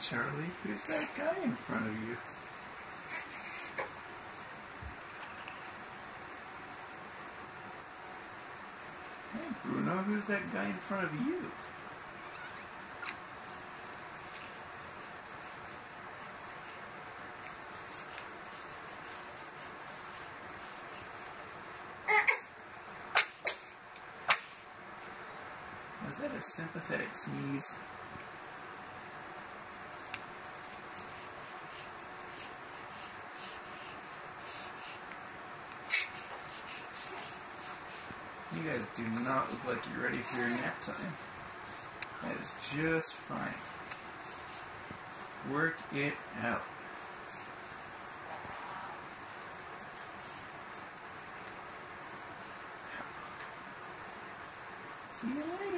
Charlie, who's that guy in front of you? Hey, Bruno, who's that guy in front of you? Was that a sympathetic sneeze? You guys do not look like you're ready for your nap time. That is just fine. Work it out. See you later.